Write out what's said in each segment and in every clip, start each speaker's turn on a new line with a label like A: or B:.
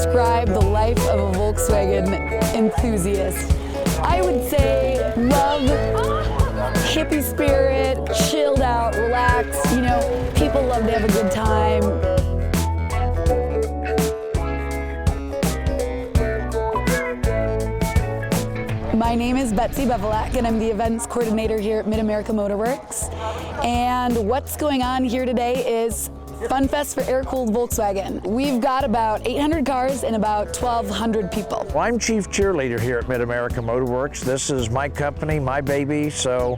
A: describe the life of a Volkswagen enthusiast, I would say love, hippie spirit, chilled out, relaxed. You know, people love to have a good time. My name is Betsy Bevelak, and I'm the events coordinator here at Mid-America Motorworks. And what's going on here today is Fun Fest for air-cooled Volkswagen. We've got about 800 cars and about 1,200 people.
B: Well, I'm chief cheerleader here at Mid-America Motorworks. This is my company, my baby. So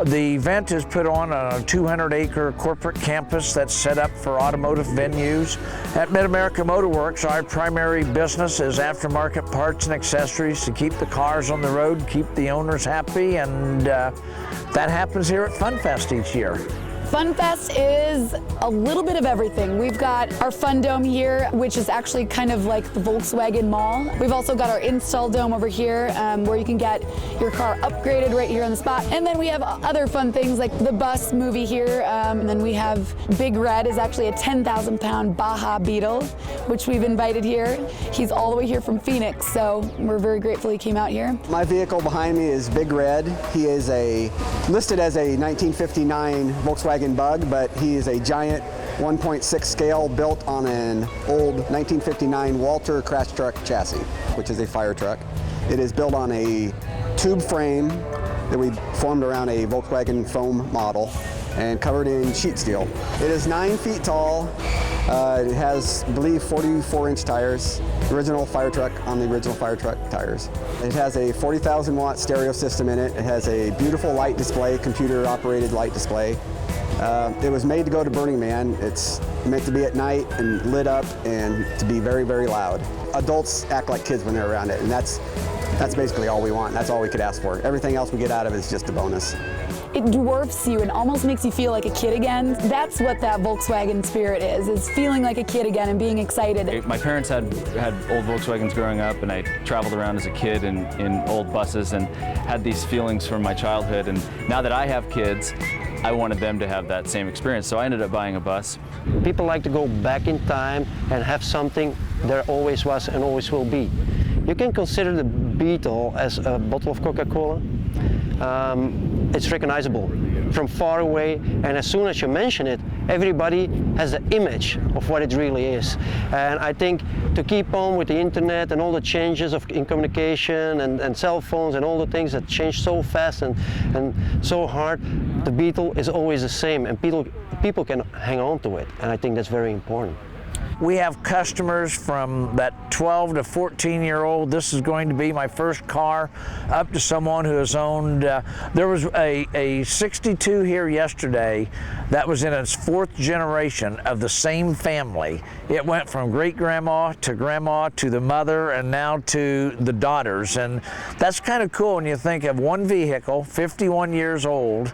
B: the event is put on a 200-acre corporate campus that's set up for automotive venues. At Mid-America Motorworks, our primary business is aftermarket parts and accessories to keep the cars on the road, keep the owners happy, and that happens here at Fun Fest each year.
A: Fun Fest is a little bit of everything. We've got our Fun Dome here, which is actually kind of like the Volkswagen Mall. We've also got our Install Dome over here, where you can get your car upgraded right here on the spot. And then we have other fun things like the bus movie here. And then we have Big Red is actually a 10,000-pound Baja Beetle, which we've invited here. He's all the way here from Phoenix, so we're very grateful he came out here.
C: My vehicle behind me is Big Red. He is listed as a 1959 Volkswagen Bug, but he is a giant 1.6 scale built on an old 1959 Walter crash truck chassis, which is a fire truck. It is built on a tube frame that we formed around a Volkswagen foam model and covered in sheet steel. It is 9 feet tall. It has, I believe, 44-inch tires, original fire truck on the original fire truck tires. It has a 40,000 watt stereo system in it. It has a beautiful light display, computer operated light display. It was made to go to Burning Man. It's meant to be at night and lit up and to be very, very loud. Adults act like kids when they're around it, and that's basically all we want. That's all we could ask for. Everything else we get out of it is just a bonus.
A: It dwarfs you and almost makes you feel like a kid again. That's what that Volkswagen spirit is feeling like a kid again and being excited.
D: My parents had old Volkswagens growing up, and I traveled around as a kid in old buses and had these feelings from my childhood. And now that I have kids, I wanted them to have that same experience, so I ended up buying a bus.
E: People like to go back in time and have something there always was and always will be. You can consider the Beetle as a bottle of Coca-Cola. It's recognizable from far away, and as soon as you mention it, everybody has the image of what it really is. And I think to keep on with the internet and all the changes in communication and cell phones and all the things that change so fast and so hard, the Beetle is always the same, and people can hang on to it, and I think that's very important.
B: We have customers from that 12 to 14-year-old, this is going to be my first car, up to someone who has owned, there was a 62 here yesterday that was in its 4th generation of the same family. It went from great-grandma to the mother and now to the daughters. And that's kind of cool when you think of one vehicle, 51 years old,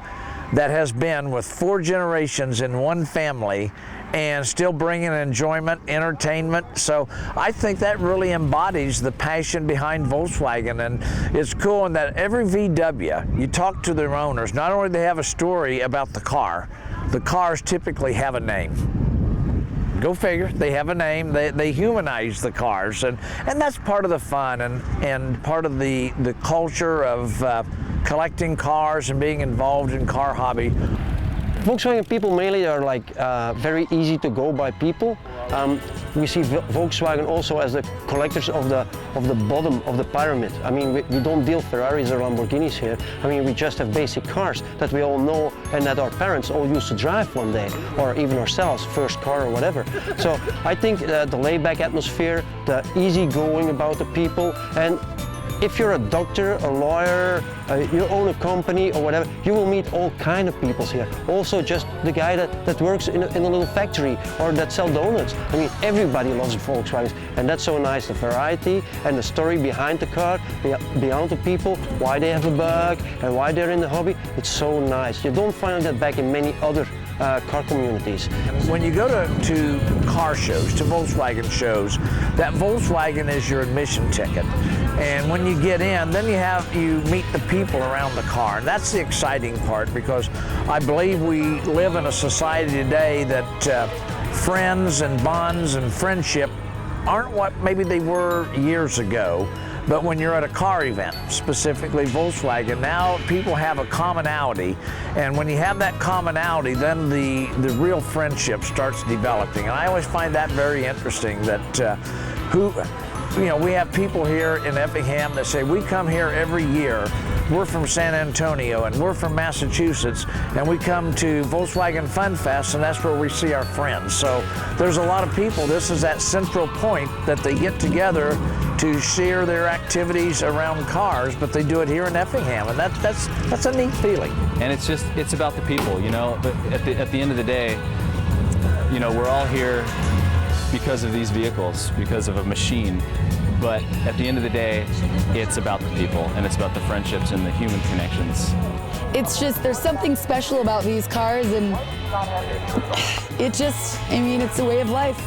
B: that has been with 4 generations in one family and still bringing enjoyment, entertainment. So I think that really embodies the passion behind Volkswagen, and it's cool in that every VW, you talk to their owners, not only do they have a story about the cars typically have a name. Go figure, they have a name, they humanize the cars, and that's part of the fun and part of the culture of collecting cars and being involved in car hobby.
E: Volkswagen people mainly are like very easy to go by people. We see Volkswagen also as the collectors of the bottom of the pyramid. I mean, we don't deal Ferraris or Lamborghinis here. I mean, we just have basic cars that we all know and that our parents all used to drive one day, or even ourselves, first car or whatever. So I think the laid-back atmosphere, the easy going about the people, and if you're a doctor, a lawyer, you own a company or whatever, you will meet all kind of people here. Also just the guy that works in a little factory or that sells donuts. I mean, everybody loves Volkswagens, and that's so nice, the variety and the story behind the car, beyond the people, why they have a bug and why they're in the hobby. It's so nice. You don't find that back in many other car communities.
B: When you go to car shows, to Volkswagen shows, that Volkswagen is your admission ticket. And when you get in, then you meet the people around the car. And that's the exciting part, because I believe we live in a society today that friends and bonds and friendship aren't what maybe they were years ago. But when you're at a car event, specifically Volkswagen, now people have a commonality, and when you have that commonality, then the real friendship starts developing. And I always find that very interesting, that we have people here in Effingham that say, we come here every year. We're from San Antonio and we're from Massachusetts, and we come to Volkswagen Fun Fest, and that's where we see our friends. So there's a lot of people. This is that central point that they get together to share their activities around cars, but they do it here in Effingham, and that's a neat feeling.
D: And it's about the people, you know. But at the end of the day, you know, we're all here because of these vehicles, because of a machine. But at the end of the day, it's about the people, and it's about the friendships and the human connections.
A: It's just, there's something special about these cars, and it's a way of life.